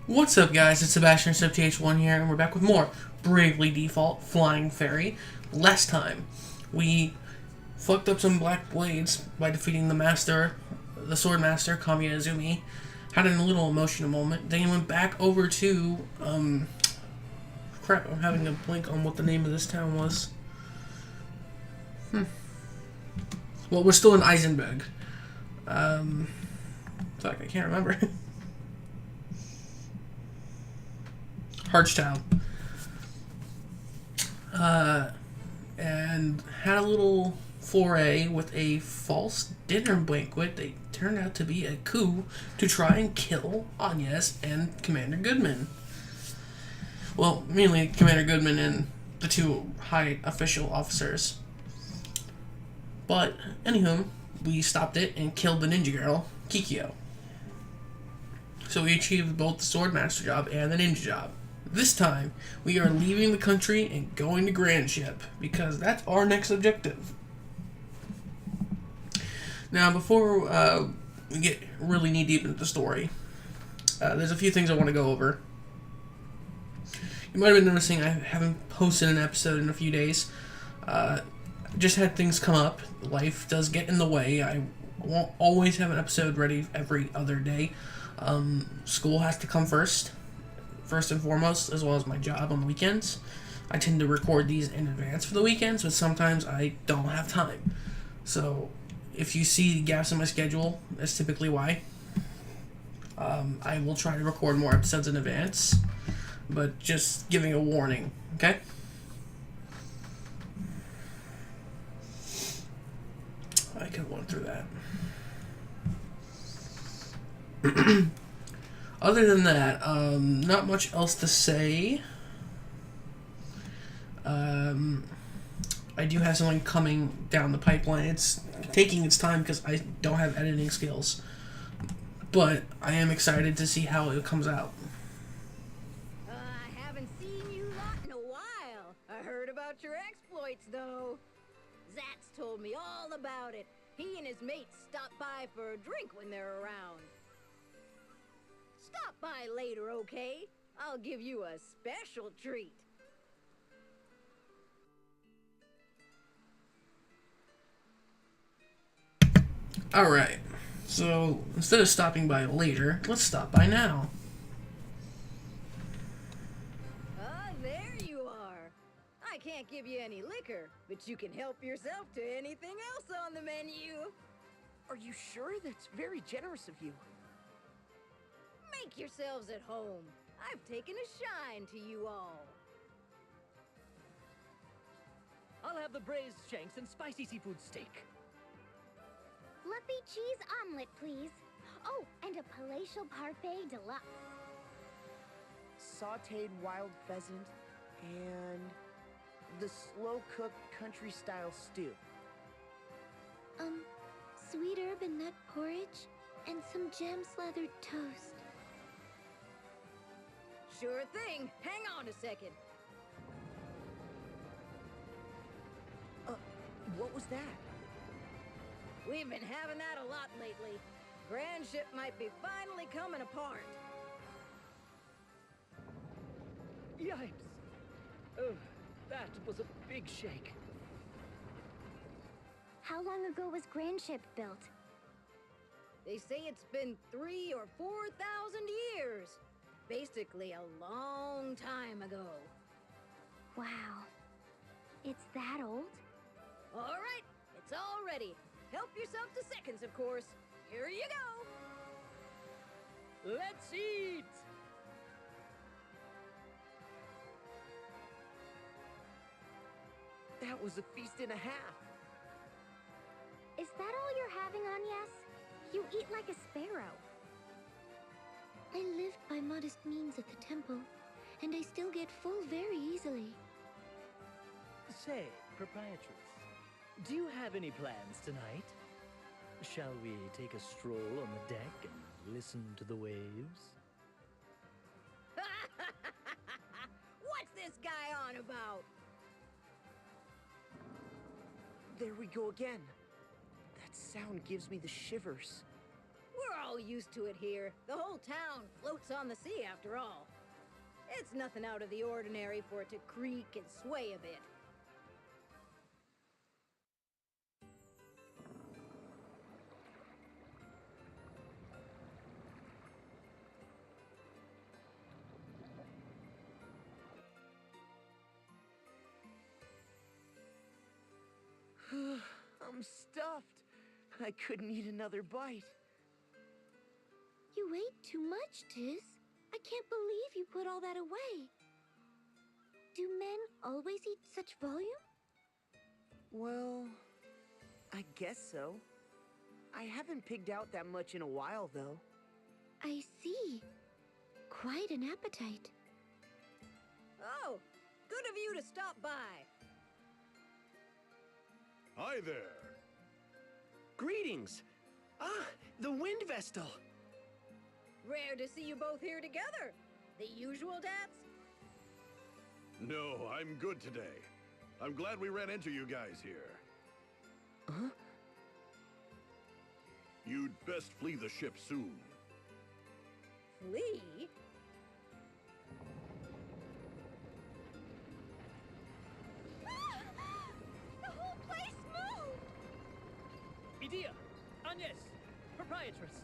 What's up, guys? It's Sebastian SubTH1 here, and we're back with more Bravely Default Flying Fairy. Last time, we fucked up some Black Blades by defeating the Sword Master, Kamiya Izumi. Had a little emotional moment. Then he went back over to, crap, I'm having a blank on what the name of this town was. Well, we're still in Eisenberg. Fuck, I can't remember. Harchtown. And had a little foray with a false dinner banquet that turned out to be a coup to try and kill Agnes and Commander Goodman. Well, mainly Commander Goodman and the two high official officers. But, anywho, we stopped it and killed the ninja girl, Kikyo. So we achieved both the Sword Master job and the ninja job. This time, we are leaving the country and going to Grand Ship, because that's our next objective. Now, before we get really knee-deep into the story, there's a few things I want to go over. You might have been noticing I haven't posted an episode in a few days. Just had things come up. Life does get in the way. I won't always have an episode ready every other day. School has to come first and foremost, as well as my job on the weekends. I tend to record these in advance for the weekends, but sometimes I don't have time. So, if you see gaps in my schedule, that's typically why. I will try to record more episodes in advance, but just giving a warning, okay? I can run through that. Other than that, not much else to say. I do have something coming down the pipeline. It's taking its time because I don't have editing skills. But I am excited to see how it comes out. I haven't seen you lot in a while. I heard about your exploits, though. Zat's told me all about it. He and his mates stop by for a drink when they're around. Stop by later, okay? I'll give you a special treat. Alright, so instead of stopping by later, let's stop by now. Ah, there you are. I can't give you any liquor, but you can help yourself to anything else on the menu. Are you sure? That's very generous of you. Make yourselves at home. I've taken a shine to you all. I'll have the braised shanks and spicy seafood steak. Fluffy cheese omelet, please. Oh, and a palatial parfait deluxe. Sautéed wild pheasant and the slow-cooked country-style stew. Sweet herb and nut porridge and some jam-slathered toast. Sure thing. Hang on a second. What was that? We've been having that a lot lately. Grand Ship might be finally coming apart. Yipes! Oh, that was a big shake. How long ago was Grand Ship built? They say it's been 3,000 or 4,000 years. Basically a long time ago. Wow. It's that old? All right, it's all ready. Help yourself to seconds, of course. Here you go. Let's eat! That was a feast and a half. Is that all you're having, Agnes? You eat like a sparrow. I lived by modest means at the temple, and I still get full very easily. Say, proprietress, do you have any plans tonight? Shall we take a stroll on the deck and listen to the waves? What's this guy on about? There we go again. That sound gives me the shivers. We're all used to it here. The whole town floats on the sea after all. It's nothing out of the ordinary for it to creak and sway a bit. I'm stuffed. I couldn't eat another bite. You ate too much, Tiz. I can't believe you put all that away. Do men always eat such volume? Well, I guess so. I haven't pigged out that much in a while, though. I see. Quite an appetite. Oh, good of you to stop by. Hi there. Greetings! Ah, the Wind Vestal! Rare to see you both here together. The usual dads? No, I'm good today. I'm glad we ran into you guys here. Huh? You'd best flee the ship soon. Flee? The whole place moved! Medea! Agnes! Proprietress!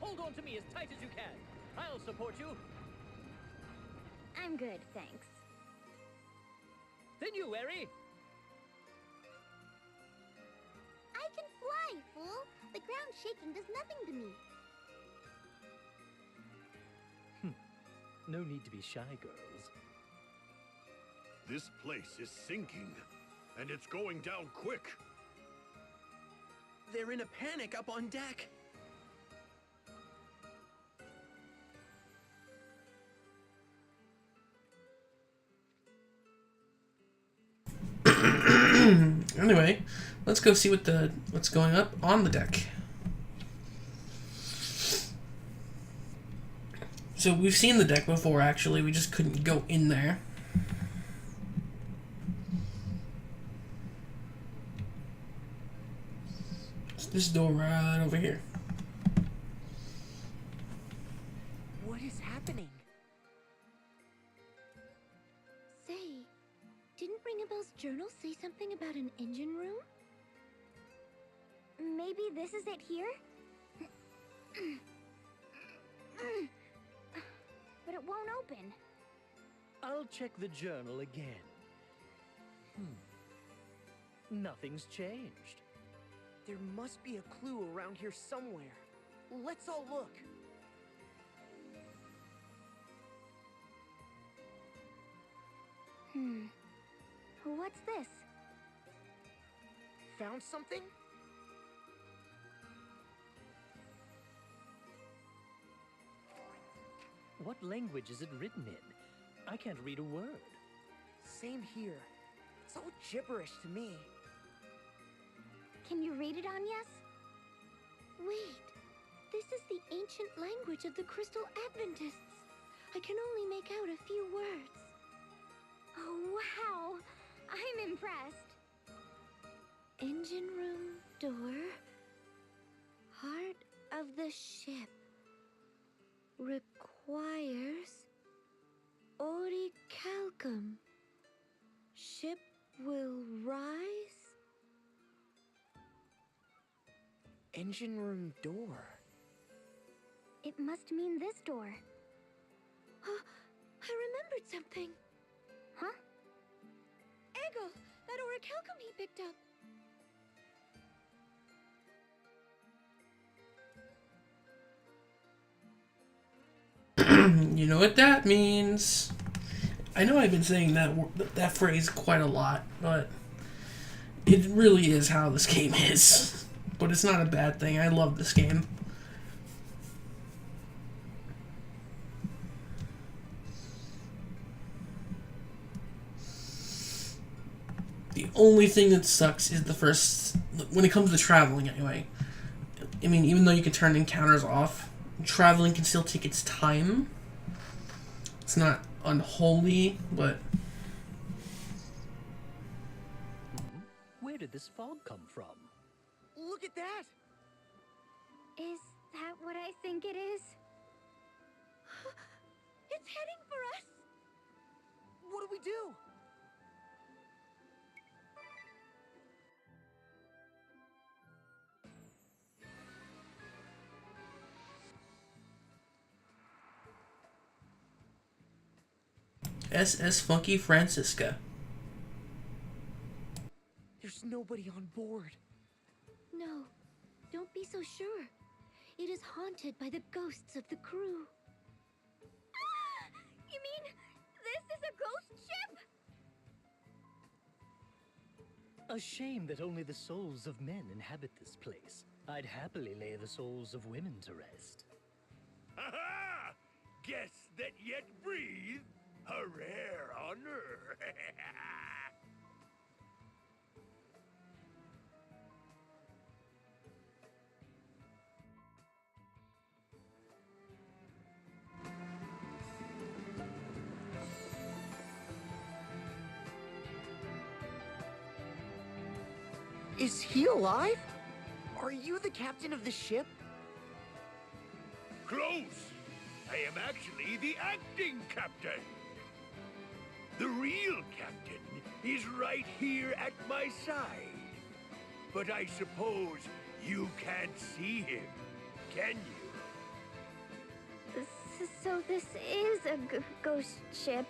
Hold on to me as tight as you can. I'll support you. I'm good, thanks. Then you, Eri! I can fly, fool! The ground shaking does nothing to me. No need to be shy, girls. This place is sinking, and it's going down quick. They're in a panic up on deck. Anyway, let's go see what's going up on the deck. So we've seen the deck before, actually. We just couldn't go in there. It's this door right over here. What is happening? Say, didn't Ring a Bell's journal say something about an engine room? Maybe this is it here? But it won't open. I'll check the journal again. Nothing's changed. There must be a clue around here somewhere. Let's all look. What's this? Found something? What language is it written in? I can't read a word. Same here. It's all gibberish to me. Can you read it, Agnes? Wait, this is the ancient language of the Crystal Adventists. I can only make out a few words. Oh, wow! I'm impressed. Engine room door. Heart of the ship. Requires orichalcum. Ship will rise. Engine room door. It must mean this door. I remembered something. Huh? Eggle, that orichalcum he picked up. You know what that means. I know I've been saying that phrase quite a lot, but it really is how this game is. But it's not a bad thing. I love this game. The only thing that sucks is when it comes to traveling anyway. I mean, even though you can turn encounters off, traveling can still take its time. It's not unholy, but... Where did this fog come from? Look at that! Is that what I think it is? It's heading for us! What do we do? SS Funky Francisca. There's nobody on board. No, don't be so sure. It is haunted by the ghosts of the crew. You mean this is a ghost ship? A shame that only the souls of men inhabit this place. I'd happily lay the souls of women to rest. Ha-ha! Guests that yet breathe, a rare honor. Is he alive? Are you the captain of the ship? Close! I am actually the acting captain. The real captain is right here at my side. But I suppose you can't see him, can you? So this is a ghost ship.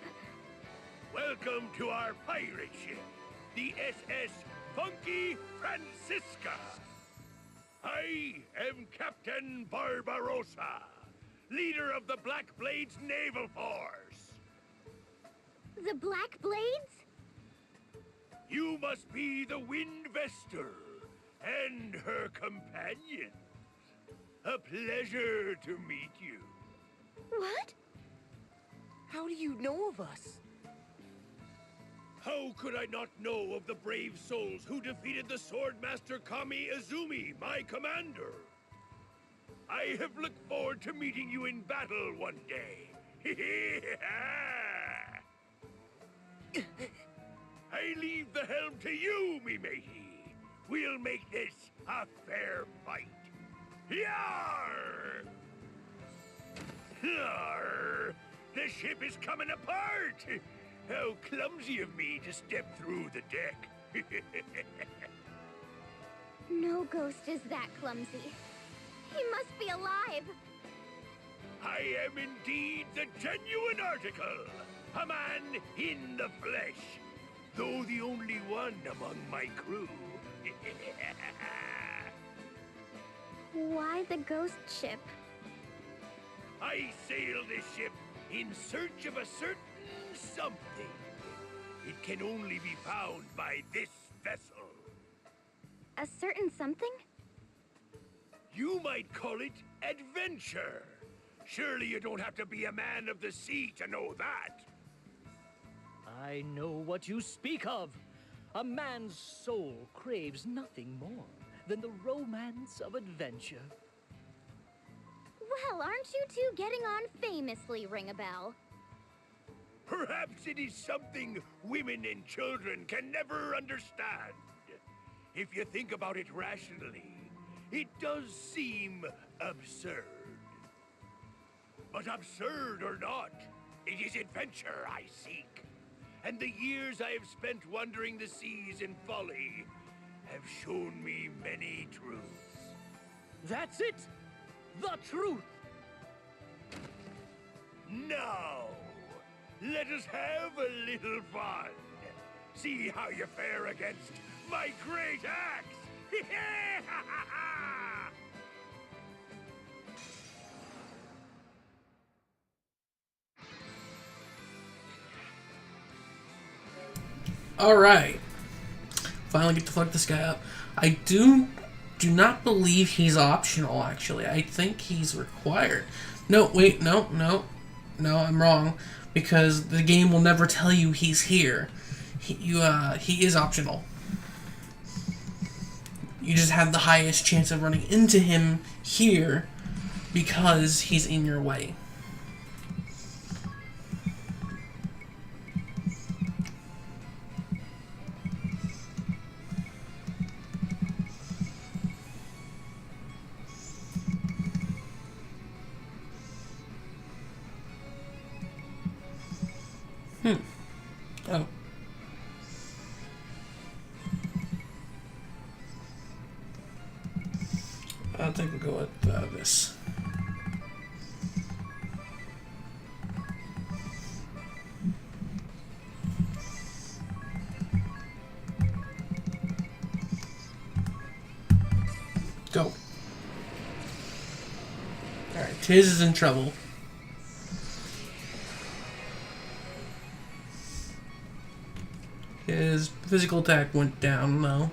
Welcome to our pirate ship, the SS Funky Francisca. I am Captain Barbarossa, leader of the Black Blades Naval Force. The Black Blades? You must be the Wind Vestor and her companions. A pleasure to meet you. What? How do you know of us? How could I not know of the brave souls who defeated the Swordmaster Kami Izumi, my commander? I have looked forward to meeting you in battle one day. I leave the helm to you, me matey. We'll make this a fair fight. Yarr! Yarr! The ship is coming apart! How clumsy of me to step through the deck. No ghost is that clumsy. He must be alive. I am indeed the genuine article. A man in the flesh. Though the only one among my crew. Why the ghost ship? I sail this ship in search of a certain something. It can only be found by this vessel. A certain something? You might call it adventure. Surely you don't have to be a man of the sea to know that. I know what you speak of. A man's soul craves nothing more than the romance of adventure. Well, aren't you two getting on famously, Ring a Bell? Perhaps it is something women and children can never understand. If you think about it rationally, it does seem absurd. But absurd or not, it is adventure I seek. And the years I have spent wandering the seas in folly have shown me many truths. That's it! The truth! Now, let us have a little fun. See how you fare against my great axe! Alright. Finally get to fuck this guy up. I do not believe he's optional, actually. I think he's required. No, wait, no, I'm wrong. Because the game will never tell you he's here. He is optional. You just have the highest chance of running into him here because he's in your way. I think we'll go with this. Go. Alright, Tiz is in trouble. His physical attack went down, though.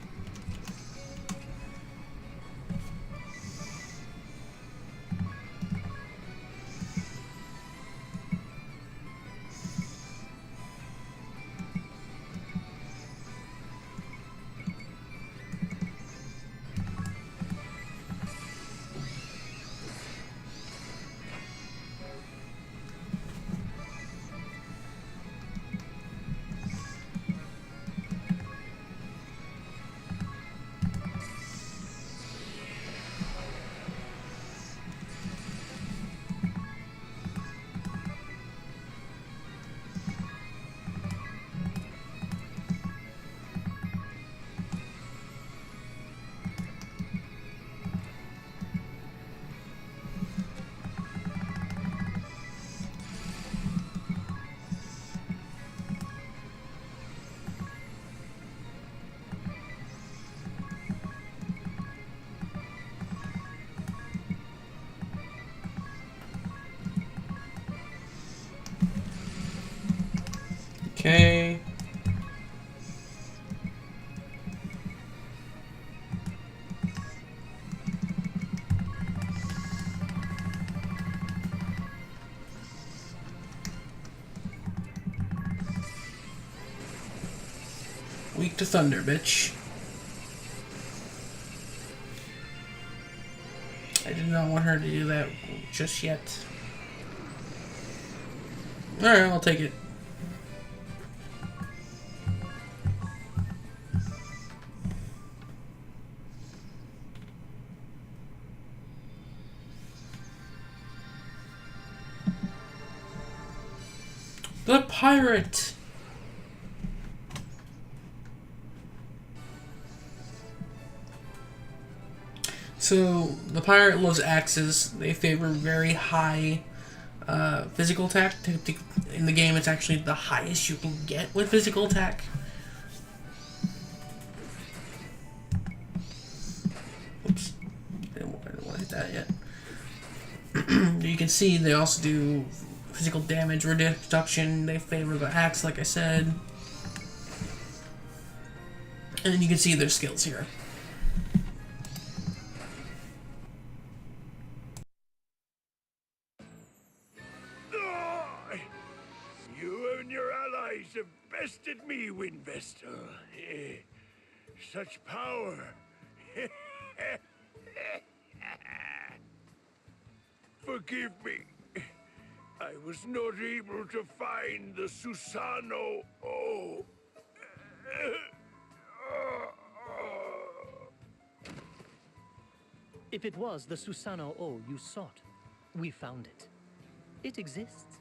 Okay. Weak to thunder, bitch. I did not want her to do that just yet. Alright, I'll take it. The pirate! So, the pirate loves axes. They favor very high physical attack. In the game, it's actually the highest you can get with physical attack. Oops. I didn't want to hit that yet. You can see they also do physical damage reduction. They favor the axe, like I said. And then you can see their skills here. You and your allies have bested me, Windvestal. Such power. Forgive me. I was not able to find the Susano. Oh. If it was the Susano O you sought, we found it. It exists.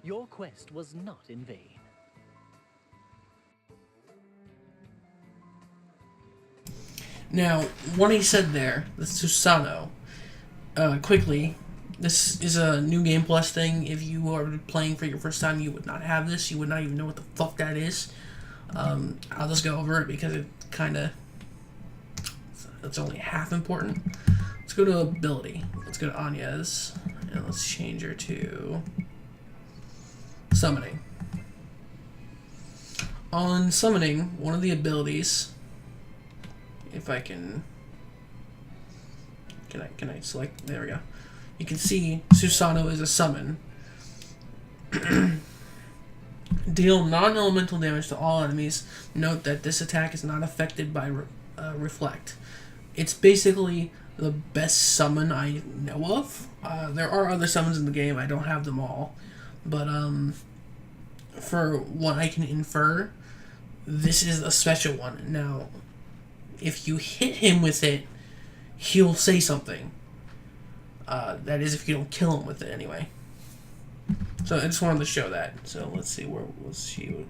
Your quest was not in vain. Now, what he said there, the Susano, quickly, this is a new Game Plus thing. If you are playing for your first time, you would not have this. You would not even know what the fuck that is. I'll just go over it because it kind of, it's only half important. Let's go to ability. Let's go to Anya's, and let's change her to summoning. On summoning, one of the abilities, if I can I select, there we go. You can see Susano is a summon. Deal non-elemental damage to all enemies. Note that this attack is not affected by reflect. It's basically the best summon I know of. There are other summons in the game. I don't have them all. But for what I can infer, this is a special one. Now, if you hit him with it, he'll say something. That is if you don't kill him with it anyway. So I just wanted to show that. So let's see, where was she?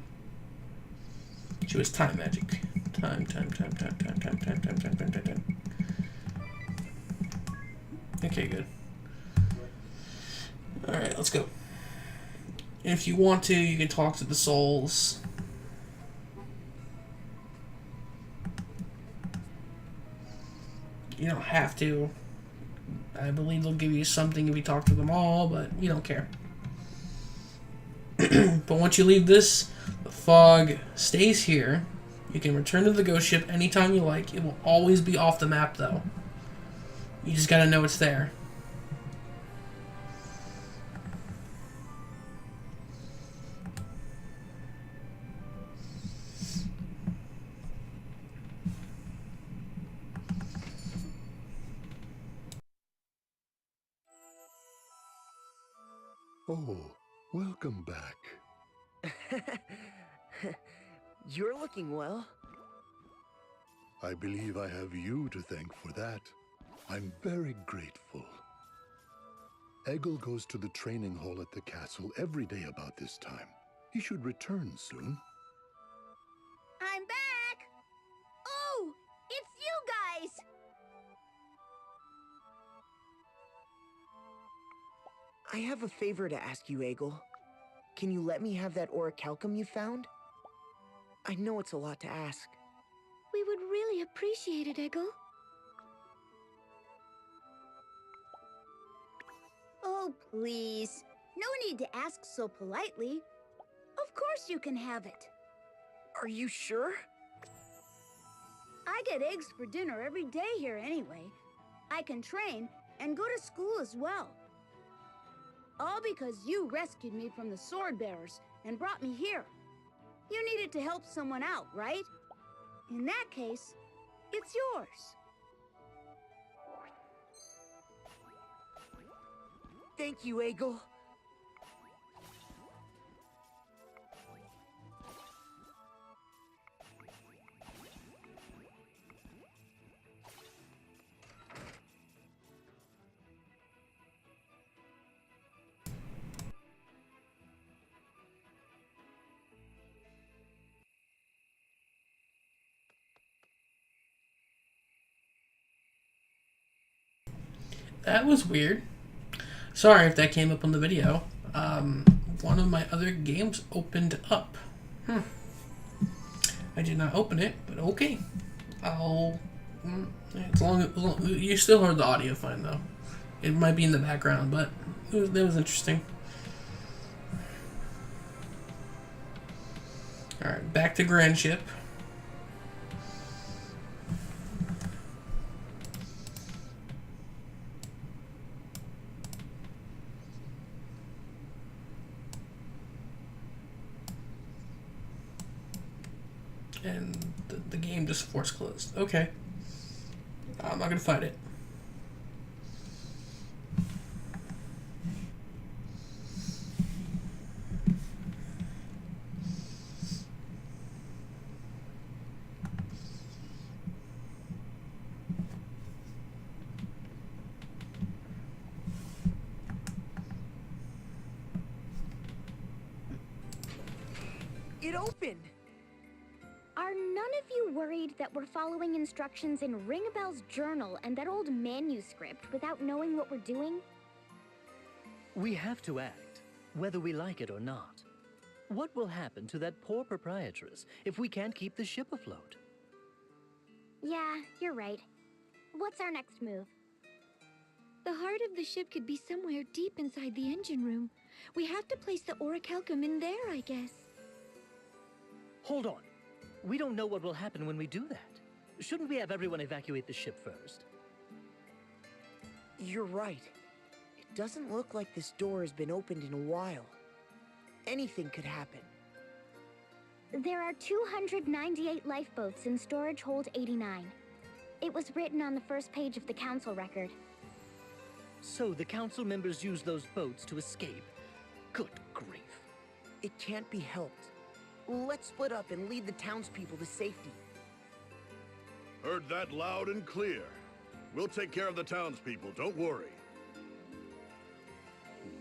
She was time magic. Time. Okay, good. Alright, let's go. If you want to, you can talk to the souls. You don't have to. I believe they'll give you something if you talk to them all, but you don't care. But once you leave this, the fog stays here. You can return to the ghost ship anytime you like. It will always be off the map, though. You just gotta know it's there. Oh, welcome back. You're looking well. I believe I have you to thank for that. I'm very grateful. Eggle goes to the training hall at the castle every day about this time. He should return soon. I'm back! Oh, it's you guys! I have a favor to ask you, Eggle. Can you let me have that orichalcum you found? I know it's a lot to ask. We would really appreciate it, Eggle. Oh, please. No need to ask so politely. Of course you can have it. Are you sure? I get eggs for dinner every day here anyway. I can train and go to school as well. All because you rescued me from the sword bearers and brought me here. You needed to help someone out, right? In that case, it's yours. Thank you, Eggle. That was weird. Sorry if that came up on the video. One of my other games opened up. I did not open it, but okay. As long as you still heard the audio fine though. It might be in the background, but that was interesting. All right, back to Grand Ship. And the game just force closed. Okay. I'm not gonna fight it. It opened! Are none of you worried that we're following instructions in Ringabel's journal and that old manuscript without knowing what we're doing? We have to act, whether we like it or not. What will happen to that poor proprietress if we can't keep the ship afloat? Yeah, you're right. What's our next move? The heart of the ship could be somewhere deep inside the engine room. We have to place the orichalcum in there, I guess. Hold on. We don't know what will happen when we do that. Shouldn't we have everyone evacuate the ship first? You're right. It doesn't look like this door has been opened in a while. Anything could happen. There are 298 lifeboats in storage hold 89. It was written on the first page of the council record. So the council members use those boats to escape. Good grief. It can't be helped. Let's split up and lead the townspeople to safety. Heard that loud and clear. We'll take care of the townspeople, don't worry.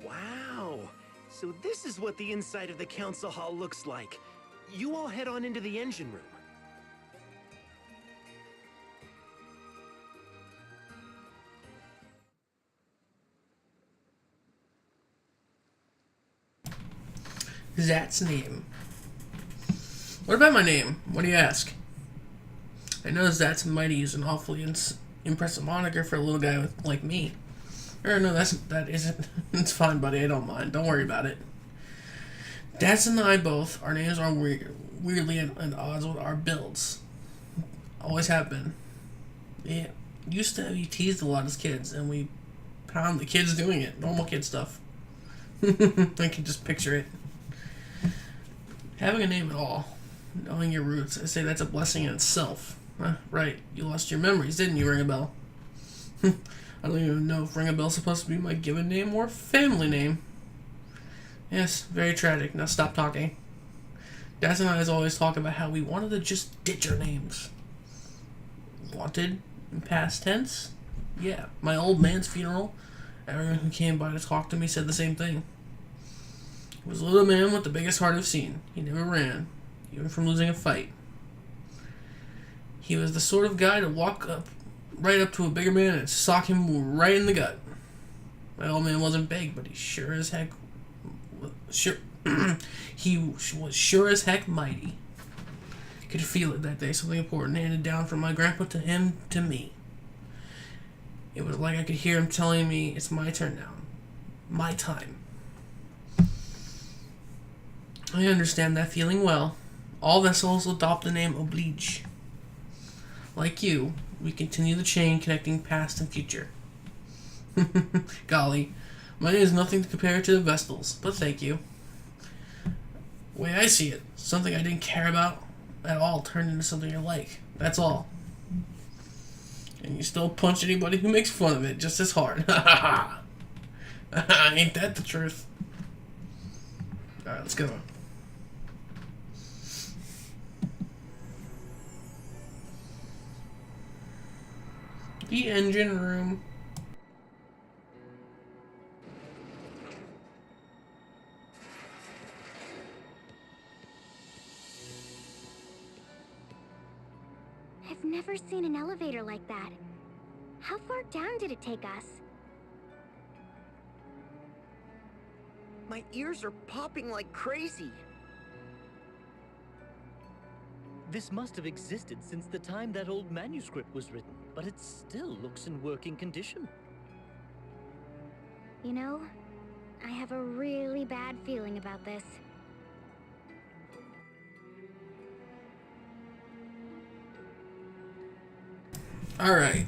Wow! So this is what the inside of the council hall looks like. You all head on into the engine room. Zat's name. What about my name? What do you ask? I know Zat's Mighty is an awfully impressive moniker for a little guy like me. Or no, that isn't. It's fine, buddy. I don't mind. Don't worry about it. Dats and I both, our names are weirdly at odds with our builds. Always have been. Yeah, used to be teased a lot as kids, and we pound the kids doing it. Normal kid stuff. I can just picture it. Having a name at all, knowing your roots, I say that's a blessing in itself. Right, you lost your memories, didn't you, Ring a Bell? I don't even know if Ring a Bell's supposed to be my given name or family name. Yes, very tragic. Now stop talking. Daz and I always talk about how we wanted to just ditch our names. Wanted in past tense? Yeah, my old man's funeral. Everyone who came by to talk to me said the same thing. He was a little man with the biggest heart I've seen. He never ran, even from losing a fight. He was the sort of guy to walk right up to a bigger man and sock him right in the gut. My old man wasn't big, but he sure as heck he was sure as heck mighty. Could feel it that day. Something important handed down from my grandpa to him to me. It was like I could hear him telling me it's my turn now. My time. I understand that feeling well. All vessels adopt the name Oblige. Like you, we continue the chain connecting past and future. Golly, my name is nothing to compare to the Vestals, but thank you. The way I see it, something I didn't care about at all turned into something I like. That's all. And you still punch anybody who makes fun of it just as hard. Ain't that the truth? Alright, let's go. The engine room. I've never seen an elevator like that. How far down did it take us? My ears are popping like crazy. This must have existed since the time that old manuscript was written, but it still looks in working condition. You know, I have a really bad feeling about this. Alright.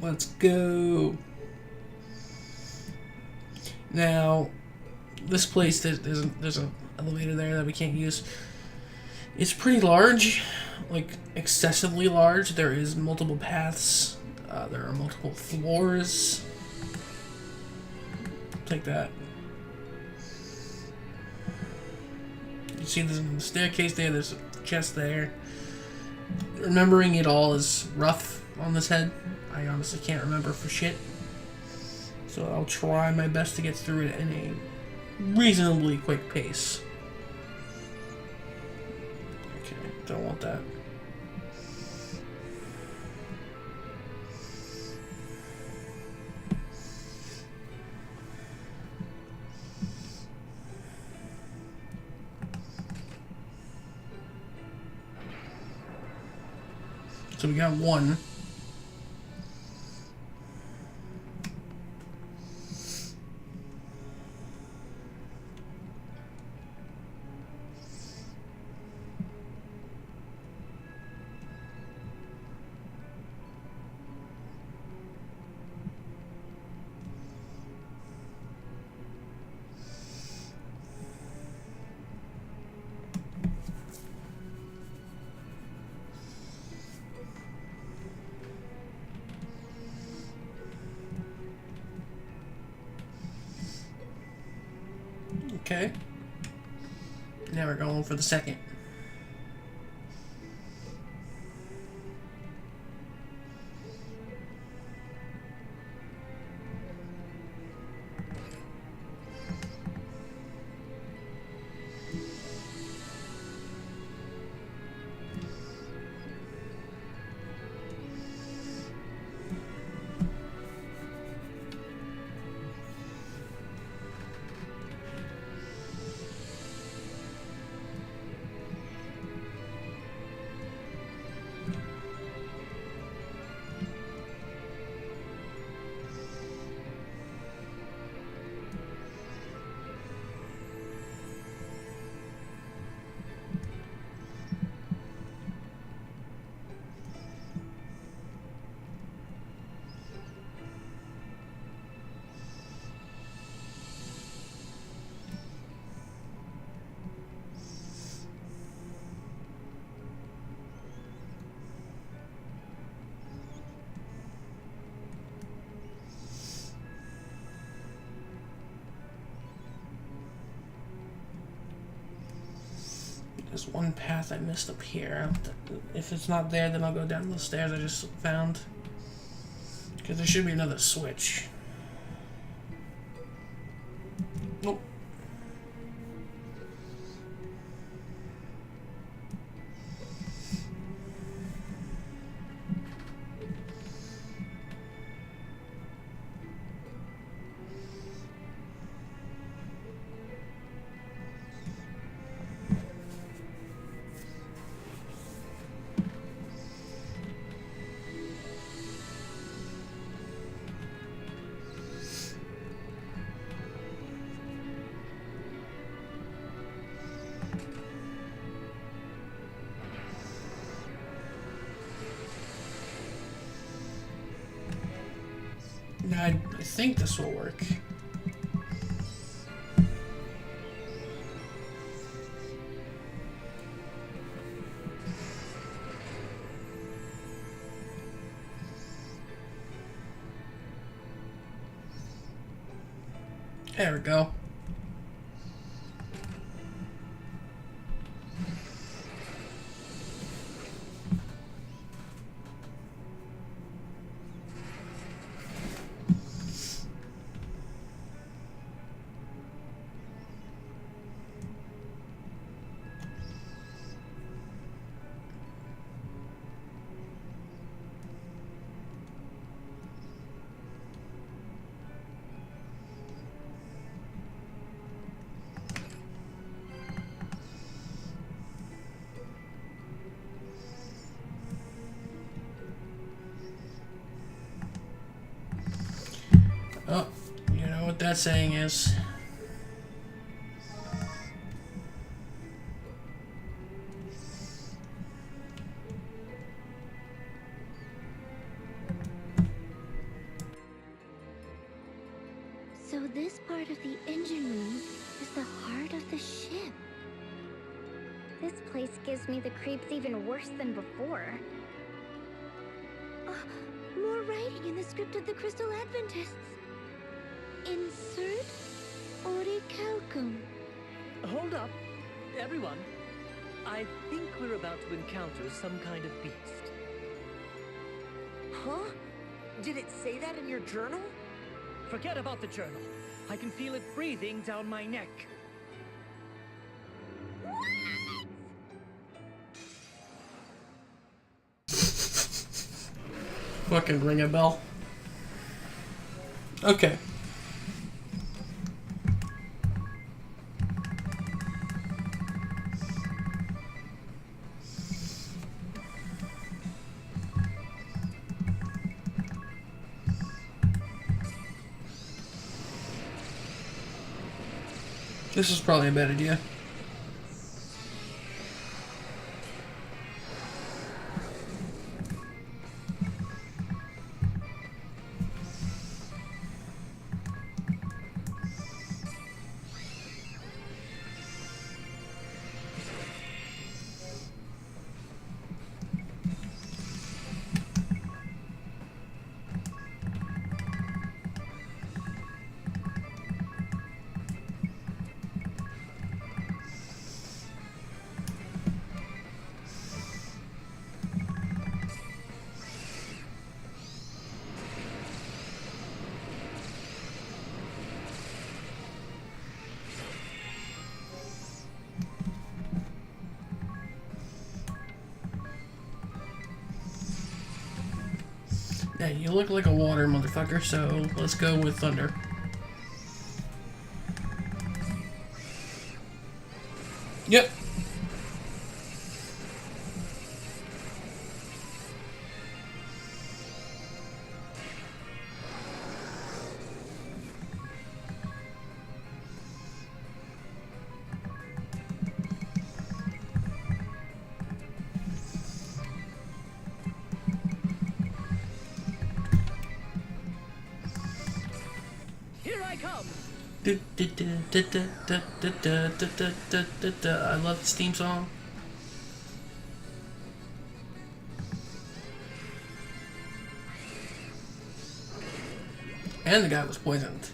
Let's go. Now, this place, there's an elevator there that we can't use. It's pretty large, like excessively large. There is multiple paths. There are multiple floors. Take that. You see there's a staircase there, there's a chest there. Remembering it all is rough on this head. I honestly can't remember for shit. So I'll try my best to get through it in a reasonably quick pace. Okay, don't want that. So we got one. Okay. Now we're going for the second. There's one path I missed up here. If it's not there, then I'll go down the stairs I just found. Because there should be another switch. Nope. I think this will work. There we go. Oh, you know what that saying is. So this part of the engine room is the heart of the ship. This place gives me the creeps even worse than before. More writing in the script of the Crystal Adventists. Insert orichalcum. Hold up, everyone. I think we're about to encounter some kind of beast. Huh? Did it say that in your journal? Forget about the journal. I can feel it breathing down my neck. Fucking ring a bell. Okay. This is probably a bad idea. Hey, you look like a water motherfucker, so let's go with thunder. Yep. Here I come! I love this theme song. And the guy was poisoned.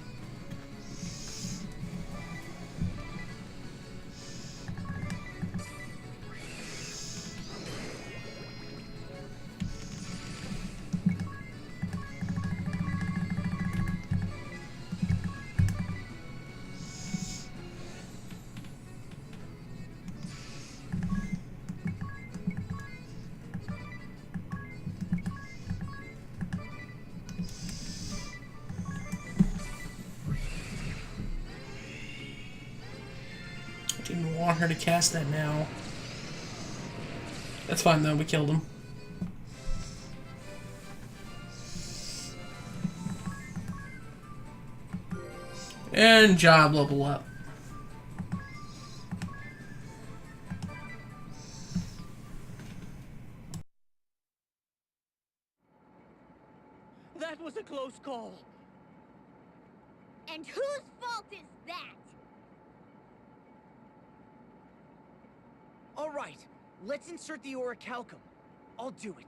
want her to cast that now. That's fine though, we killed him. And job level up. That was a close call. And whose fault is that? All right, let's insert the orichalcum. I'll do it.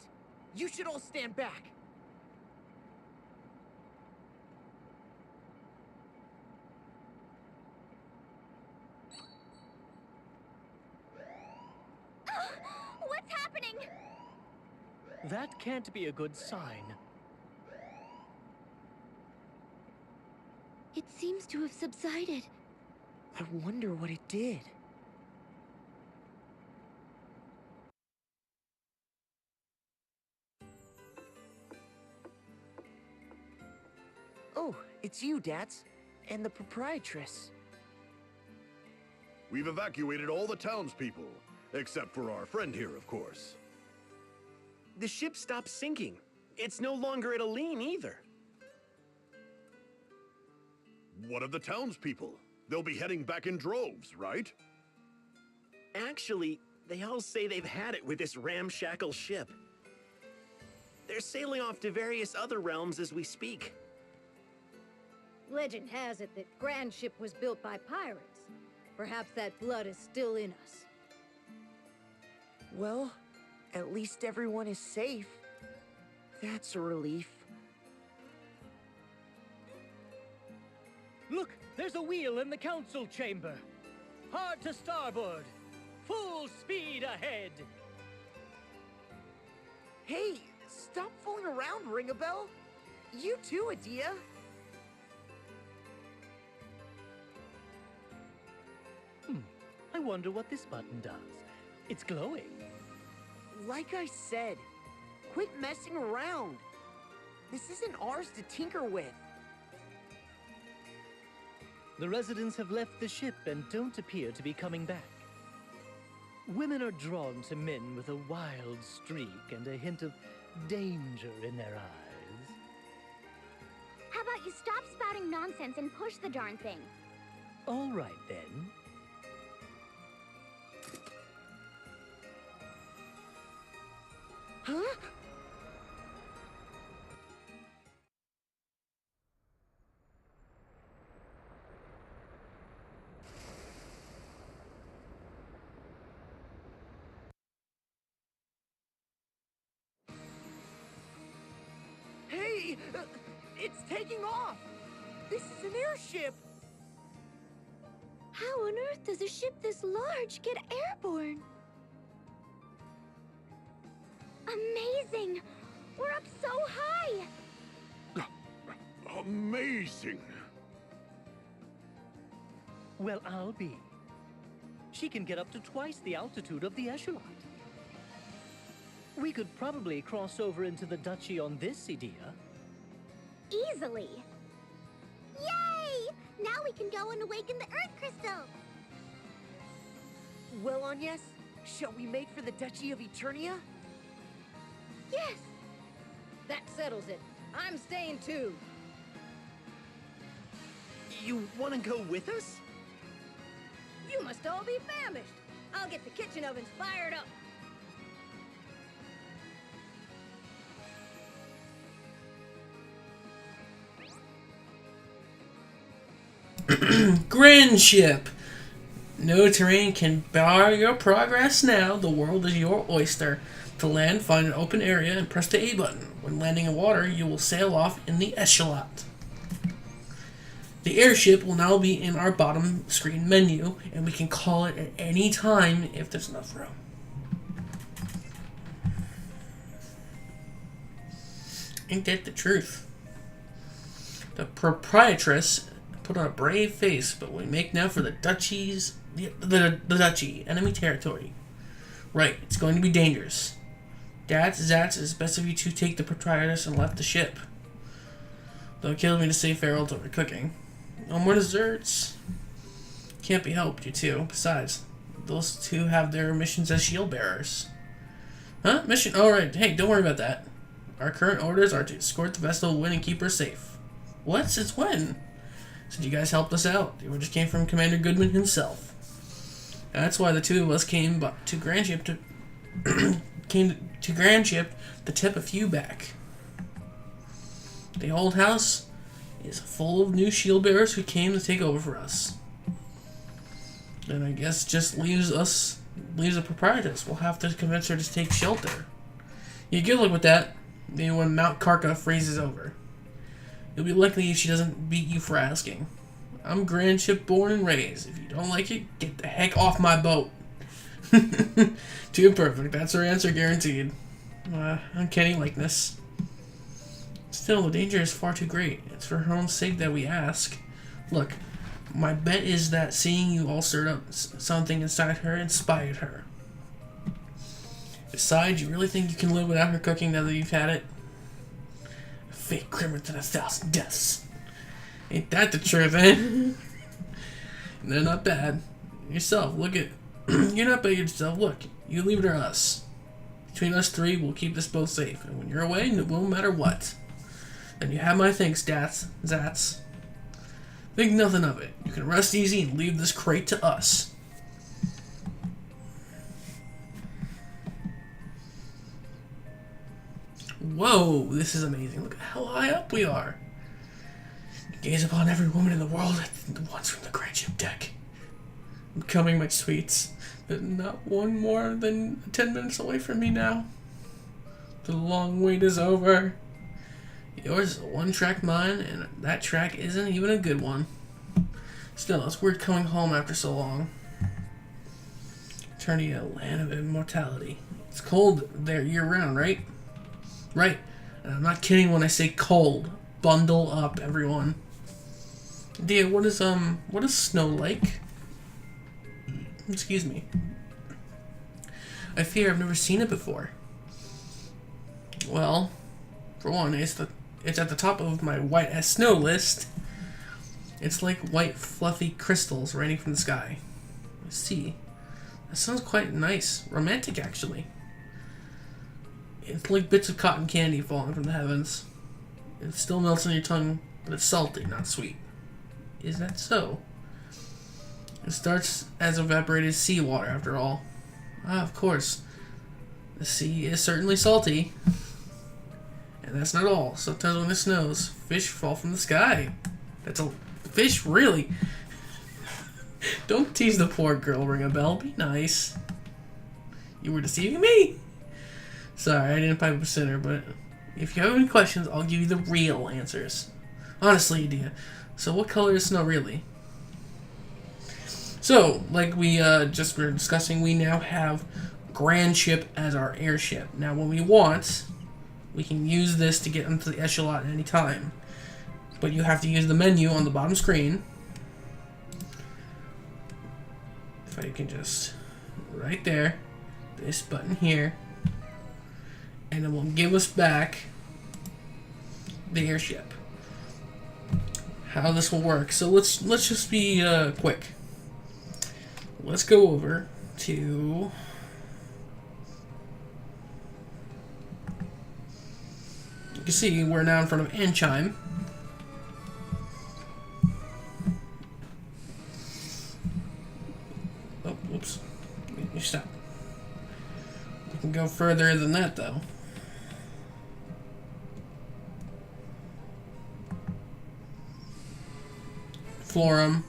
You should all stand back. What's happening? That can't be a good sign. It seems to have subsided. I wonder what it did. Oh, it's you, Dats. And the proprietress. We've evacuated all the townspeople, except for our friend here, of course. The ship stopped sinking. It's no longer at a lean either. What of the townspeople? They'll be heading back in droves, right? Actually, they all say they've had it with this ramshackle ship. They're sailing off to various other realms as we speak. Legend has it that Grand Ship was built by pirates. Perhaps that blood is still in us. Well, at least everyone is safe. That's a relief. Look, there's a wheel in the council chamber. Hard to starboard. Full speed ahead. Hey, stop fooling around, Ring-a-Bell. You too, Adia. I wonder what this button does. It's glowing. Like I said, quit messing around. This isn't ours to tinker with. The residents have left the ship and don't appear to be coming back. Women are drawn to men with a wild streak and a hint of danger in their eyes. How about you stop spouting nonsense and push the darn thing? All right, then. Huh? Hey! It's taking off! This is an airship! How on earth does a ship this large get airborne? Amazing! We're up so high! Amazing! Well, I'll be. She can get up to twice the altitude of the echelon. We could probably cross over into the duchy on this, Idia. Easily! Yay! Now we can go and awaken the Earth Crystal! Well, Agnes, shall we make for the Duchy of Eternia? Yes! That settles it. I'm staying too. You want to go with us? You must all be famished. I'll get the kitchen ovens fired up. Grand Ship. No terrain can bar your progress now. The world is your oyster. To land, find an open area and press the A button. When landing in water, you will sail off in the echelon. The airship will now be in our bottom screen menu, and we can call it at any time if there's enough room. Ain't that the truth? The proprietress put on a brave face, but we make now for the duchies, the duchy, enemy territory. Right, it's going to be dangerous. Zats, it's best if you two take the proprietress and left the ship. Don't kill me to save Farrell over cooking. No more desserts. Can't be helped, you two. Besides, those two have their missions as shield bearers. Huh? Mission? Alright, hey, don't worry about that. Our current orders are to escort the vessel, win, and keep her safe. What? Since when? Since you guys helped us out. The orders came from Commander Goodman himself. That's why the two of us came to Grand Ship to to tip a few back. The old house is full of new shield bearers who came to take over for us. And I guess just leaves the proprietress. We'll have to convince her to take shelter. Yeah, good luck with that. Maybe when Mount Karka freezes over. You'll be lucky if she doesn't beat you for asking. I'm Grand Ship born and raised. If you don't like it, get the heck off my boat. Too perfect. That's her answer guaranteed. Uncanny likeness. Still, the danger is far too great. It's for her own sake that we ask. Look, my bet is that seeing you all stirred up something inside her inspired her. Besides, you really think you can live without her cooking now that you've had it? A fate grimmer than 1,000 deaths. Ain't that the truth, eh? They're not bad. Yourself, look at... You're not bad yourself. Look, you leave it to us. Between us three, we'll keep this boat safe. And when you're away, it won't matter what. And you have my thanks, Zats. Think nothing of it. You can rest easy and leave this crate to us. Whoa, this is amazing. Look at how high up we are. Gaze upon every woman in the world at the ones from the Grand Ship deck. I'm coming, my sweets. There's not one more than 10 minutes away from me now. The long wait is over. Yours is a one-track mind, and that track isn't even a good one. Still, it's weird coming home after so long. Turning a land of immortality. It's cold there year-round, right? Right. And I'm not kidding when I say cold. Bundle up, everyone. Dear, what is snow like? Excuse me. I fear I've never seen it before. Well, for one, it's at the top of my white as snow list. It's like white fluffy crystals raining from the sky. I see. That sounds quite nice. Romantic, actually. It's like bits of cotton candy falling from the heavens. It still melts on your tongue, but it's salty, not sweet. Is that so? It starts as evaporated seawater, after all. Ah, of course. The sea is certainly salty. And that's not all. Sometimes when it snows, fish fall from the sky. That's a fish, really? Don't tease the poor girl, ring a bell. Be nice. You were deceiving me? Sorry, I didn't pipe up a sinner, but if you have any questions, I'll give you the real answers. Honestly, Idea. So what color is snow really? So, like we just were discussing, we now have Grand Ship as our airship. Now, when we want, we can use this to get into the echelon at any time. But you have to use the menu on the bottom screen. If I can just... right there. This button here. And it will give us back the airship. How this will work. So let's just be quick. Let's go over to... You can see we're now in front of Anchime. Oh, whoops. You stop. We can go further than that, though. Florum.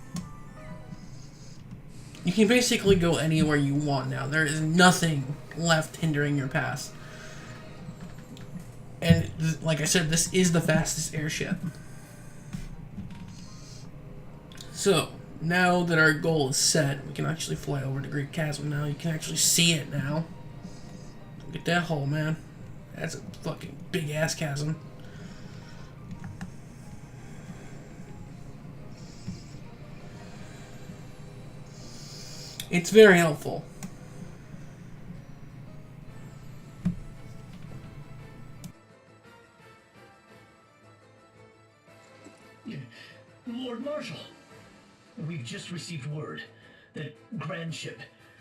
You can basically go anywhere you want now. There is nothing left hindering your path. And like I said, this is the fastest airship. So, now that our goal is set, we can actually fly over the Great Chasm now. You can actually see it now. Look at that hole, man. That's a fucking big-ass chasm. It's very helpful. Lord Marshal, we've just received word that Grand Ship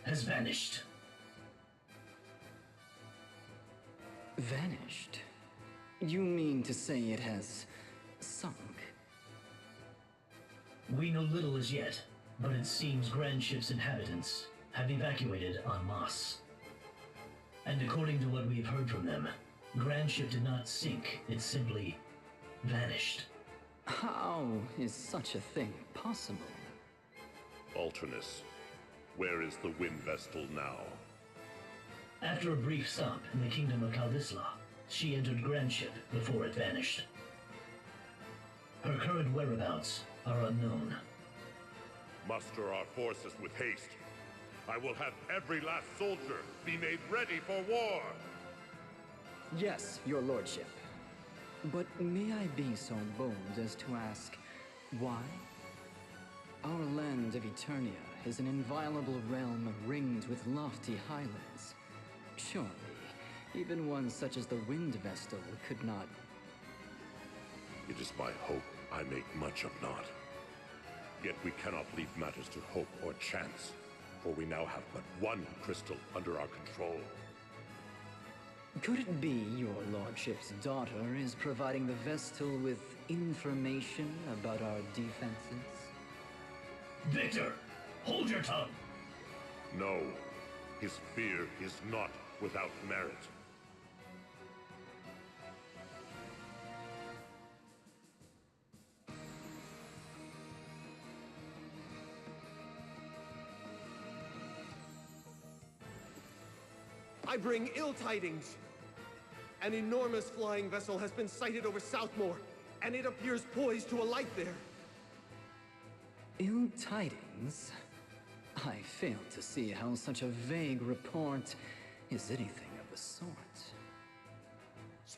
has vanished. Vanished? You mean to say it has sunk? We know little as yet, but it seems Grand Ship's inhabitants have evacuated en masse. And according to what we've heard from them, Grand Ship did not sink, it simply vanished. How is such a thing possible? Alternus, where is the Wind Vestal now? After a brief stop in the kingdom of Kaldisla, she entered Grand Ship before it vanished. Her current whereabouts are unknown. Muster our forces with haste. I will have every last soldier be made ready for war. Yes, your lordship. But may I be so bold as to ask, why? Our land of Eternia is an inviolable realm ringed with lofty highlands. Surely, even one such as the Wind Vestal could not... It is my hope I make much of not. Yet we cannot leave matters to hope or chance, for we now have but one crystal under our control. Could it be your lordship's daughter is providing the Vestal with information about our defenses? Victor, hold your tongue! No, his fear is not without merit. I bring ill tidings. An enormous flying vessel has been sighted over Southmore, and it appears poised to alight there. Ill tidings? I fail to see how such a vague report is anything of the sort.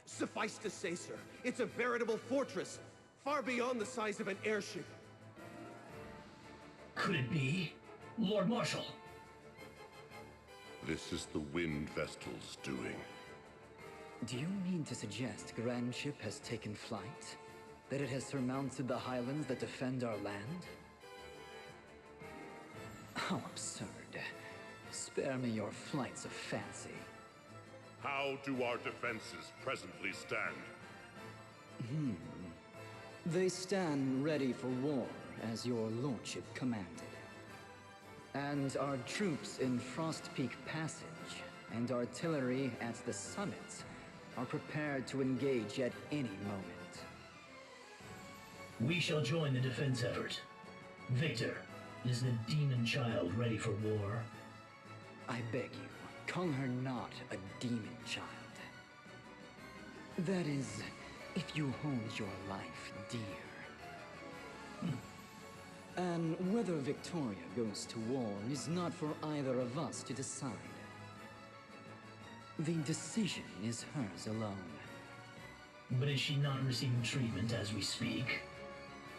Suffice to say, sir, it's a veritable fortress, far beyond the size of an airship. Could it be Lord Marshal? This is the Wind Vestal's doing. Do you mean to suggest Grand Ship has taken flight? That it has surmounted the highlands that defend our land? How absurd. Spare me your flights of fancy. How do our defenses presently stand? They stand ready for war, as your lordship commanded. And our troops in Frost Peak Passage and artillery at the summit are prepared to engage at any moment. We shall join the defense effort. Victor, is the demon child ready for war? I beg you, call her not a demon child. That is, if you hold your life dear. And whether Victoria goes to war is not for either of us to decide. The decision is hers alone. But is she not receiving treatment as we speak?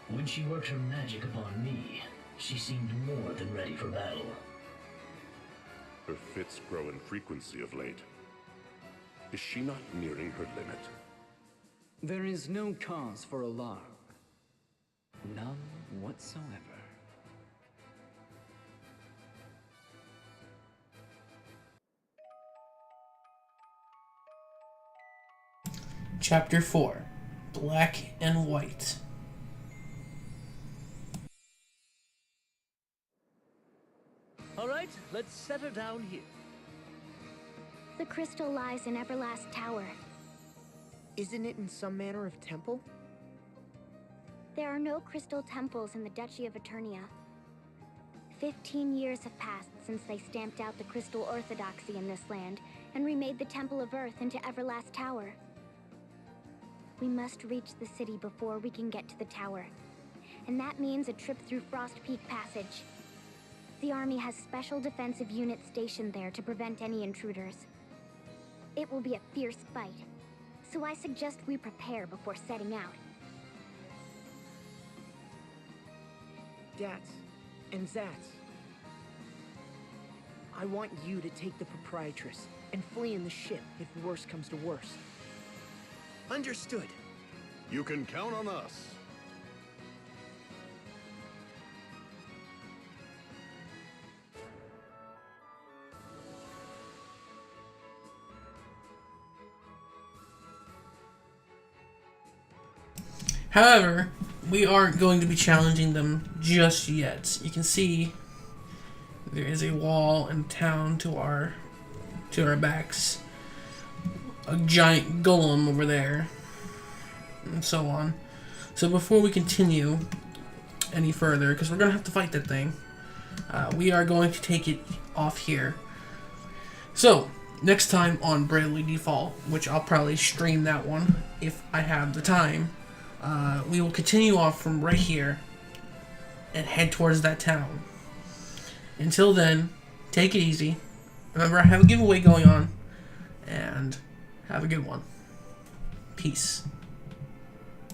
When she worked her magic upon me, she seemed more than ready for battle. Her fits grow in frequency of late. Is she not nearing her limit? There is no cause for alarm. None whatsoever. Chapter 4, Black and White. All right, let's set her down here. The crystal lies in Everlast Tower. Isn't it in some manner of temple? There are no crystal temples in the Duchy of Eternia. 15 years have passed since they stamped out the crystal orthodoxy in this land and remade the Temple of Earth into Everlast Tower. We must reach the city before we can get to the tower, and that means a trip through Frost Peak Passage. The army has special defensive units stationed there to prevent any intruders. It will be a fierce fight, so I suggest we prepare before setting out. Dats and Zats. I want you to take the proprietress and flee in the ship if worse comes to worst. Understood. You can count on us. However, we aren't going to be challenging them just yet. You can see there is a wall and town to our backs. A giant golem over there. And so on. So before we continue any further, because we're going to have to fight that thing, we are going to take it off here. So, next time on Bravely Default, which I'll probably stream that one if I have the time, we will continue off from right here and head towards that town. Until then, take it easy. Remember, I have a giveaway going on, and have a good one. Peace.